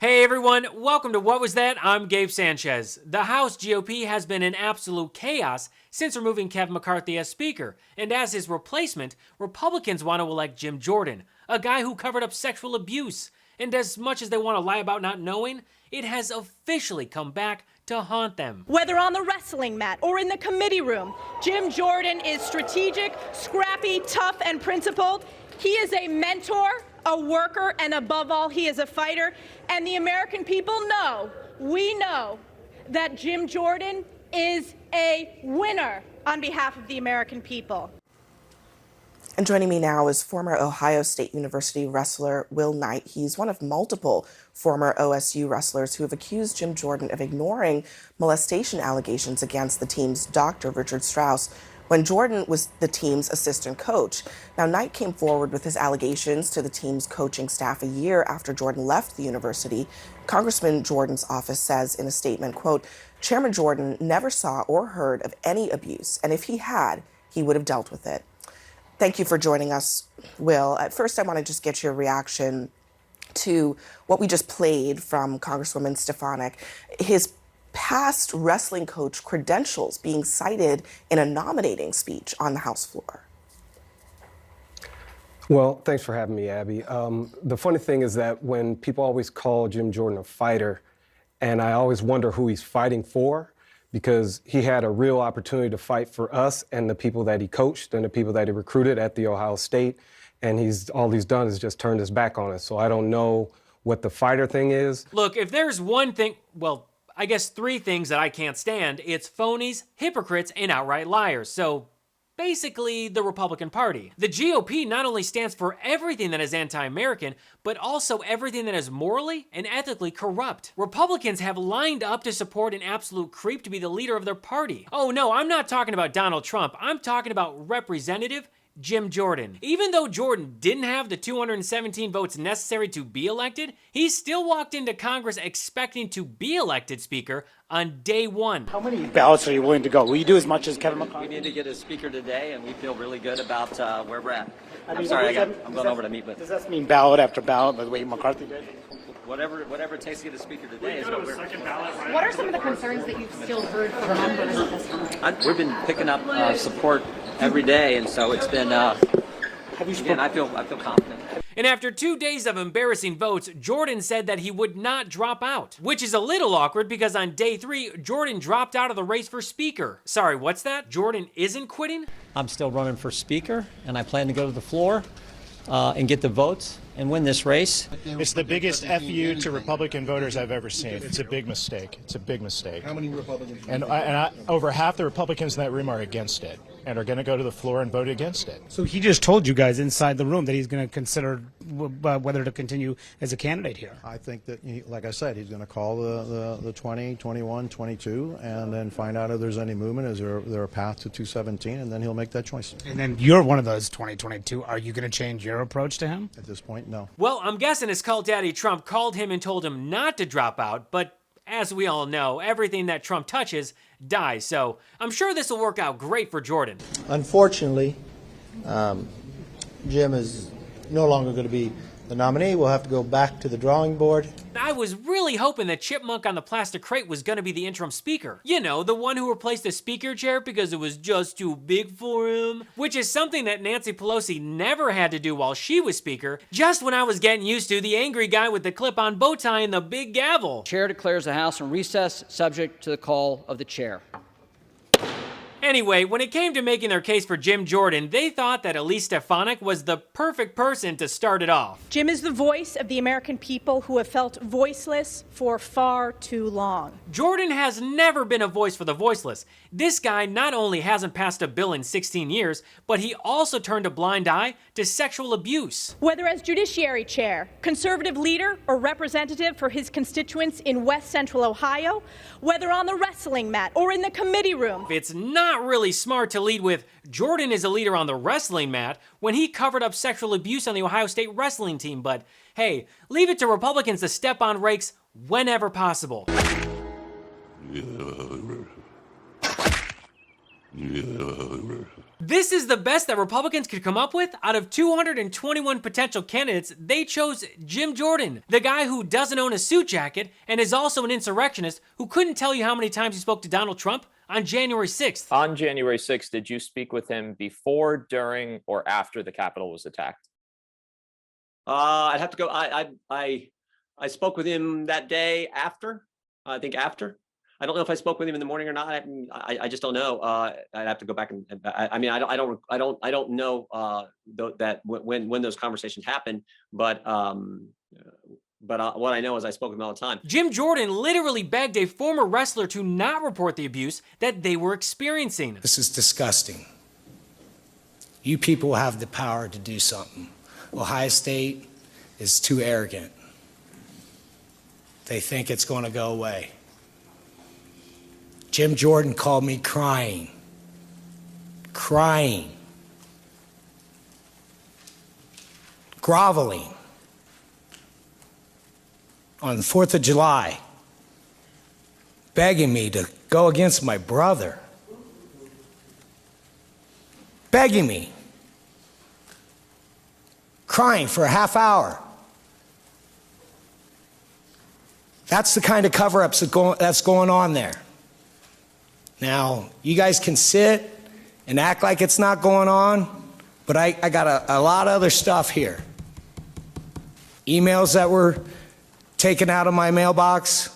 Hey everyone, welcome to What Was That? I'm Gabe Sanchez. The House GOP has been in absolute chaos since removing Kevin McCarthy as Speaker, and as his replacement, Republicans want to elect Jim Jordan, a guy who covered up sexual abuse. And as much as they want to lie about not knowing, it has officially come back to haunt them. Whether on the wrestling mat or in the committee room, Jim Jordan is strategic, scrappy, tough, and principled. He is a mentor, a worker, and above all, he is a fighter. And the American people know, we know, that Jim Jordan is a winner on behalf of the American people. And joining me now is former Ohio State University wrestler Will Knight. He's one of multiple former OSU wrestlers who have accused Jim Jordan of ignoring molestation allegations against the team's doctor, Richard Strauss, when Jordan was the team's assistant coach. Now, Knight came forward with his allegations to the team's coaching staff a year after Jordan left the university. Congressman Jordan's office says in a statement, quote, "Chairman Jordan never saw or heard of any abuse, and if he had, he would have dealt with it." Thank you for joining us, Will. At first, I want to just get your reaction to what we just played from Congresswoman Stefanik. His past wrestling coach credentials being cited in a nominating speech on the House floor. Well, thanks for having me, Abby. The funny thing is that when people always call Jim Jordan a fighter, and I always wonder who he's fighting for, because he had a real opportunity to fight for us and the people that he coached and the people that he recruited at the Ohio State, and all he's done is just turned his back on us. So I don't know what the fighter thing is. Look, if there's one thing, well, I guess three things that I can't stand, it's phonies, hypocrites, and outright liars. So basically the Republican Party. The GOP not only stands for everything that is anti-American, but also everything that is morally and ethically corrupt. Republicans have lined up to support an absolute creep to be the leader of their party. Oh no, I'm not talking about Donald Trump. I'm talking about Representative Jim Jordan. Even though Jordan didn't have the 217 votes necessary to be elected, he still walked into Congress expecting to be elected Speaker on day one. How many ballots are you willing to go? Will you do as much as Kevin McCarthy? We need to get a speaker today, and we feel really good about where we're at. I'm going over to meet with. Does that mean ballot after ballot, the way McCarthy did? Whatever it takes to get a speaker today is what we're. What are some of the concerns that you've still heard from members at this time? We've been picking up support every day, and so it's been. Again, I feel confident. And after 2 days of embarrassing votes, Jordan said that he would not drop out, which is a little awkward because on day 3, Jordan dropped out of the race for Speaker. Sorry, what's that? Jordan isn't quitting? I'm still running for Speaker, and I plan to go to the floor and get the votes and win this race. It's the biggest FU to Republican voters I've ever seen. It's a big mistake. It's a big mistake. How many Republicans? And over half the Republicans in that room are against it and are going to go to the floor and vote against it. So he just told you guys inside the room that he's going to consider whether to continue as a candidate here. I think that, like I said, he's going to call the 20, 21, 22, and then find out if there's any movement. Is there a path to 217, and then he'll make that choice. And then you're one of those 2022. Are you going to change your approach to him? At this point, no. Well, I'm guessing his cult daddy Trump called him and told him not to drop out, but as we all know, everything that Trump touches dies, so I'm sure this will work out great for Jordan. Unfortunately, Jim is no longer going to be the nominee. We'll have to go back to the drawing board. I was really hoping that Chipmunk on the plastic crate was going to be the interim speaker. You know, the one who replaced the speaker chair because it was just too big for him. Which is something that Nancy Pelosi never had to do while she was speaker, just when I was getting used to the angry guy with the clip-on bow tie and the big gavel. Chair declares the House in recess, subject to the call of the chair. Anyway, when it came to making their case for Jim Jordan, they thought that Elise Stefanik was the perfect person to start it off. Jim is the voice of the American people who have felt voiceless for far too long. Jordan has never been a voice for the voiceless. This guy not only hasn't passed a bill in 16 years, but he also turned a blind eye to sexual abuse. Whether as Judiciary Chair, conservative leader, or representative for his constituents in West Central Ohio, whether on the wrestling mat or in the committee room. It's not really smart to lead with Jordan is a leader on the wrestling mat when he covered up sexual abuse on the Ohio State wrestling team, but hey, leave it to Republicans to step on rakes whenever possible. This is the best that Republicans could come up with. Out of 221 potential candidates, they chose Jim Jordan, the guy who doesn't own a suit jacket and is also an insurrectionist who couldn't tell you how many times he spoke to Donald Trump on January 6th. On January 6th, did you speak with him before, during, or after the Capitol was attacked? I'd have to go. I spoke with him that day after. I think after. I don't know if I spoke with him in the morning or not. I just don't know. I'd have to go back and I mean I don't know that when those conversations happened. But what I know is I spoke with him all the time. Jim Jordan literally begged a former wrestler to not report the abuse that they were experiencing. This is disgusting. You people have the power to do something. Ohio State is too arrogant. They think it's going to go away. Jim Jordan called me crying, groveling on the 4th of July, begging me to go against my brother, begging me, crying for a half hour. That's the kind of cover-ups that's going on there. Now, you guys can sit and act like it's not going on, but I got a lot of other stuff here. Emails that were taken out of my mailbox.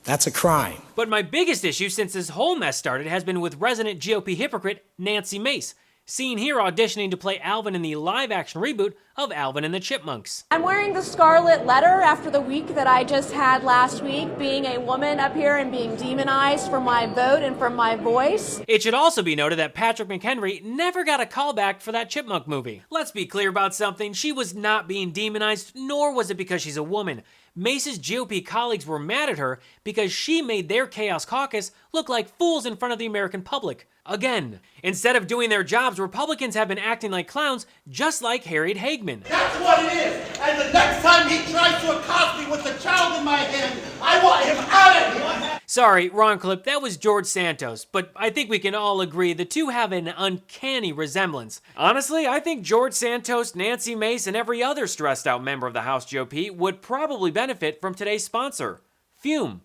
That's a crime. But my biggest issue since this whole mess started has been with resident GOP hypocrite Nancy Mace, seen here auditioning to play Alvin in the live-action reboot of Alvin and the Chipmunks. I'm wearing the scarlet letter after the week that I just had last week, being a woman up here and being demonized for my vote and for my voice. It should also be noted that Patrick McHenry never got a callback for that Chipmunk movie. Let's be clear about something. She was not being demonized, nor was it because she's a woman. Mace's GOP colleagues were mad at her because she made their Chaos Caucus look like fools in front of the American public. Again, instead of doing their jobs, Republicans have been acting like clowns, just like Harriet Hagman. That's what it is. And the next time he tries to accost me with the child in my hand, I want him out of here. Sorry, wrong clip. That was George Santos. But I think we can all agree the two have an uncanny resemblance. Honestly, I think George Santos, Nancy Mace, and every other stressed out member of the House GOP would probably benefit from today's sponsor, Fume.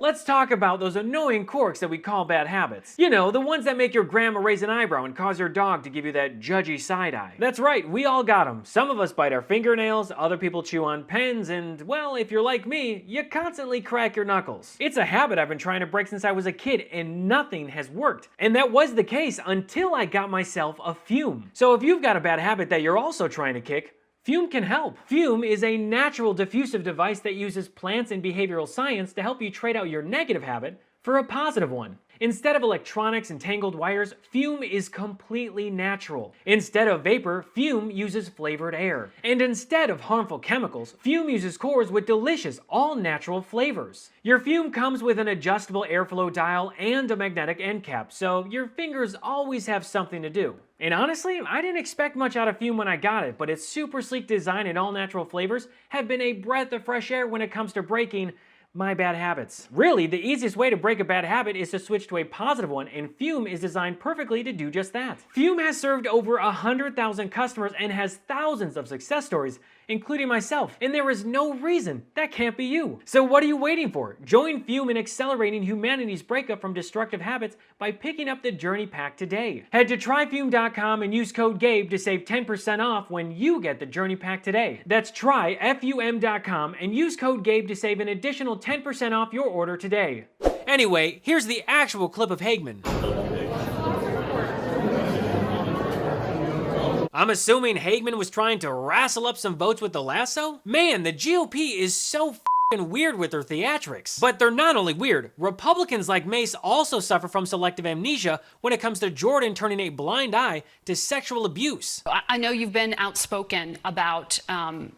Let's talk about those annoying quirks that we call bad habits. You know, the ones that make your grandma raise an eyebrow and cause your dog to give you that judgy side eye. That's right, we all got them. Some of us bite our fingernails, other people chew on pens, and, well, if you're like me, you constantly crack your knuckles. It's a habit I've been trying to break since I was a kid, and nothing has worked. And that was the case until I got myself a Fume. So if you've got a bad habit that you're also trying to kick, Fume can help. Fume is a natural diffusive device that uses plants and behavioral science to help you trade out your negative habit for a positive one. Instead of electronics and tangled wires, Fume is completely natural. Instead of vapor, Fume uses flavored air. And instead of harmful chemicals, Fume uses cores with delicious, all-natural flavors. Your Fume comes with an adjustable airflow dial and a magnetic end cap, so your fingers always have something to do. And honestly, I didn't expect much out of Fume when I got it, but its super sleek design and all-natural flavors have been a breath of fresh air when it comes to breaking my bad habits. Really, the easiest way to break a bad habit is to switch to a positive one, and Fume is designed perfectly to do just that. Fume has served over 100,000 customers and has thousands of success stories, including myself, and there is no reason that can't be you. So what are you waiting for? Join Fume in accelerating humanity's breakup from destructive habits by picking up the Journey Pack today. Head to tryfume.com and use code GABE to save 10% off when you get the Journey Pack today. That's tryfum.com and use code GABE to save an additional 10% off your order today. Anyway, here's the actual clip of Hagman. I'm assuming Hagman was trying to wrestle up some votes with the lasso? Man, the GOP is so f***ing weird with their theatrics. But they're not only weird, Republicans like Mace also suffer from selective amnesia when it comes to Jordan turning a blind eye to sexual abuse. I know you've been outspoken about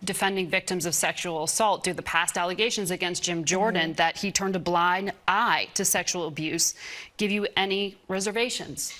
defending victims of sexual assault due to the past allegations against Jim Jordan that he turned a blind eye to sexual abuse. Give you any reservations?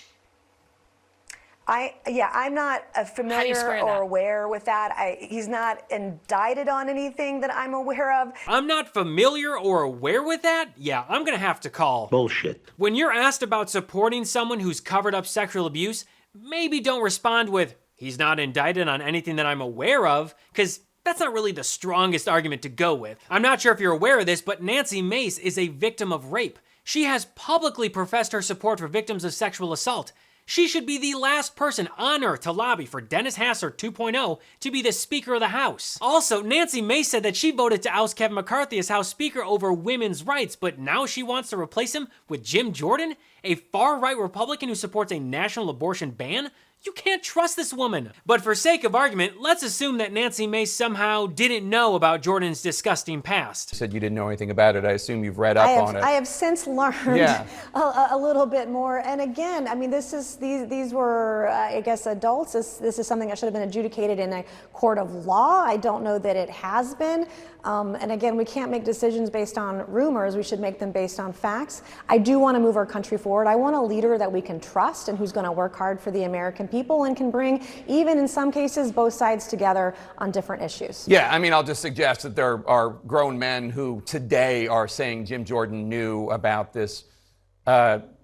I'm not familiar or aware with that. He's not indicted on anything that I'm aware of. I'm not familiar or aware with that? Yeah, I'm gonna have to call bullshit. When you're asked about supporting someone who's covered up sexual abuse, maybe don't respond with, he's not indicted on anything that I'm aware of, because that's not really the strongest argument to go with. I'm not sure if you're aware of this, but Nancy Mace is a victim of rape. She has publicly professed her support for victims of sexual assault. She should be the last person on earth to lobby for Dennis Hastert 2.0 to be the Speaker of the House. Also, Nancy Mace said that she voted to oust Kevin McCarthy as House Speaker over women's rights, but now she wants to replace him with Jim Jordan, a far-right Republican who supports a national abortion ban? You can't trust this woman. But for sake of argument, let's assume that Nancy Mace somehow didn't know about Jordan's disgusting past. You said you didn't know anything about it. I assume you've read up on it. I have since learned a little bit more. And again, I mean, these were, I guess, adults. This is something that should have been adjudicated in a court of law. I don't know that it has been. And again, we can't make decisions based on rumors. We should make them based on facts. I do want to move our country forward. I want a leader that we can trust and who's going to work hard for the American people and can bring, even in some cases, both sides together on different issues. Yeah, I mean, I'll just suggest that there are grown men who today are saying Jim Jordan knew about this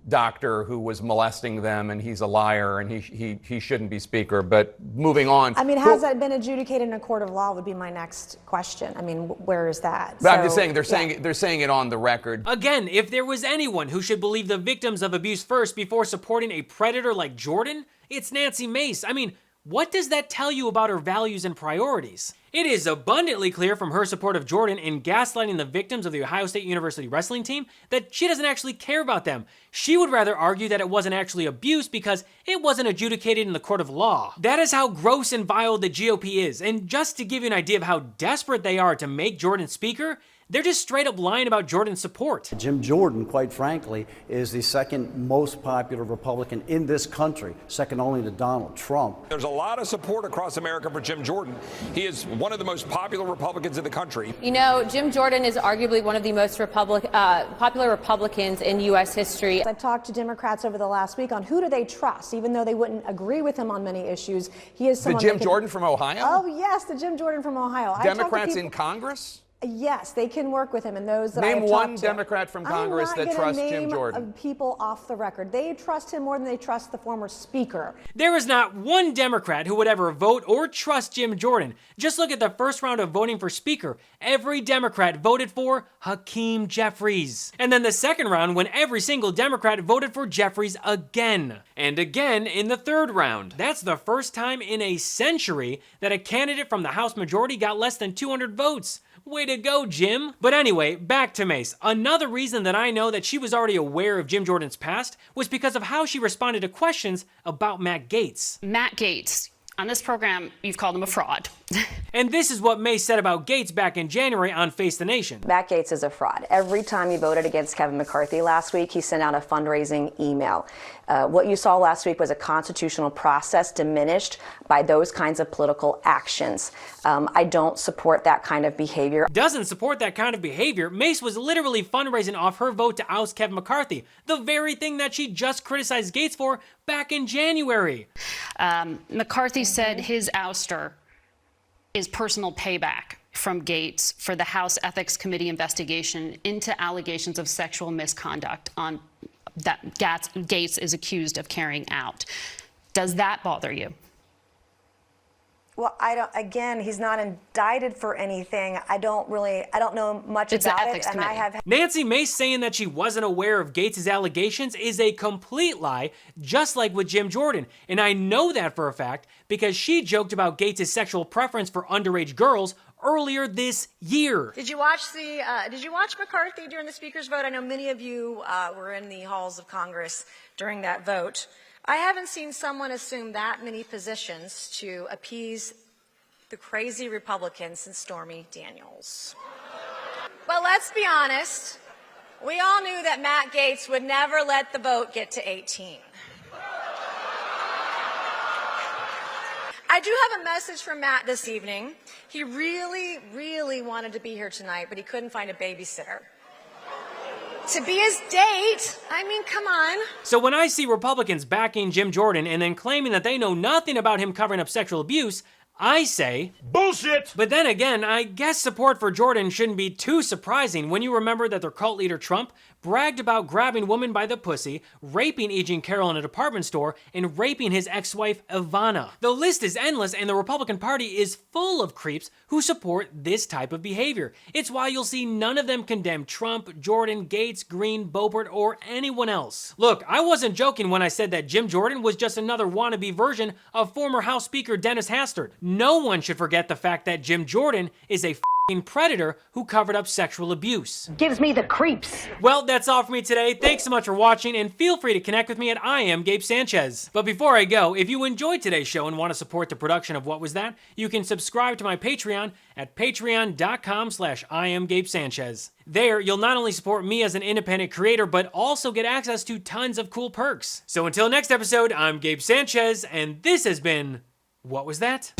doctor who was molesting them and he's a liar and he shouldn't be Speaker. But moving on. I mean, has that been adjudicated in a court of law would be my next question. I mean, where is that? But I'm just saying, they're saying it on the record. Again, if there was anyone who should believe the victims of abuse first before supporting a predator like Jordan, it's Nancy Mace. I mean, what does that tell you about her values and priorities? It is abundantly clear from her support of Jordan in gaslighting the victims of the Ohio State University wrestling team that she doesn't actually care about them. She would rather argue that it wasn't actually abuse because it wasn't adjudicated in the court of law. That is how gross and vile the GOP is, and just to give you an idea of how desperate they are to make Jordan Speaker, they're just straight up lying about Jordan's support. Jim Jordan, quite frankly, is the second most popular Republican in this country, second only to Donald Trump. There's a lot of support across America for Jim Jordan. He is one of the most popular Republicans in the country. You know, Jim Jordan is arguably one of the most popular Republicans in U.S. history. I've talked to Democrats over the last week on who do they trust, even though they wouldn't agree with him on many issues. He is someone. The Jim Jordan from Ohio? Oh, yes, the Jim Jordan from Ohio. Democrats in Congress? Yes, they can work with him, and those that Name I have one talked Democrat from Congress that trusts Jim Jordan. Name people off the record. They trust him more than they trust the former Speaker. There is not one Democrat who would ever vote or trust Jim Jordan. Just look at the first round of voting for Speaker. Every Democrat voted for Hakeem Jeffries. And then the second round when every single Democrat voted for Jeffries again. And again in the third round. That's the first time in a century that a candidate from the House majority got less than 200 votes. Way to go, Jim. But anyway, back to Mace. Another reason that I know that she was already aware of Jim Jordan's past was because of how she responded to questions about Matt Gaetz. Matt Gaetz. On this program, you've called him a fraud. And this is what Mace said about Gaetz back in January on Face the Nation. Matt Gaetz is a fraud. Every time he voted against Kevin McCarthy last week, he sent out a fundraising email. What you saw last week was a constitutional process diminished by those kinds of political actions. I don't support that kind of behavior. Doesn't support that kind of behavior. Mace was literally fundraising off her vote to oust Kevin McCarthy, the very thing that she just criticized Gaetz for back in January. McCarthy said his ouster is personal payback from Gaetz for the House Ethics Committee investigation into allegations of sexual misconduct on that Gaetz is accused of carrying out. Does that bother you? Well, again, he's not indicted for anything. I don't know much about it. And I have Nancy Mace saying that she wasn't aware of Gaetz' allegations is a complete lie, just like with Jim Jordan. And I know that for a fact because she joked about Gaetz' sexual preference for underage girls earlier this year. Did you watch McCarthy during the Speaker's vote? I know many of you were in the halls of Congress during that vote. I haven't seen someone assume that many positions to appease the crazy Republicans since Stormy Daniels. Well, let's be honest. We all knew that Matt Gaetz would never let the vote get to 18. I do have a message from Matt this evening. He really, really wanted to be here tonight, but he couldn't find a babysitter. to be his date. I mean, come on. So when I see Republicans backing Jim Jordan and then claiming that they know nothing about him covering up sexual abuse, I say, bullshit! But then again, I guess support for Jordan shouldn't be too surprising when you remember that their cult leader Trump bragged about grabbing women by the pussy, raping E. Jean Carroll in a department store, and raping his ex-wife Ivana. The list is endless, and the Republican Party is full of creeps who support this type of behavior. It's why you'll see none of them condemn Trump, Jordan, Gates, Green, Boebert, or anyone else. Look, I wasn't joking when I said that Jim Jordan was just another wannabe version of former House Speaker Dennis Hastert. No one should forget the fact that Jim Jordan is a predator who covered up sexual abuse. Gives me the creeps. Well, that's all for me today. Thanks so much for watching, and feel free to connect with me at I Am Gabe Sanchez. But before I go, if you enjoyed today's show and want to support the production of What Was That, you can subscribe to my Patreon at patreon.com/IamGabeSanchez. There, you'll not only support me as an independent creator, but also get access to tons of cool perks. So until next episode, I'm Gabe Sanchez, and this has been What Was That?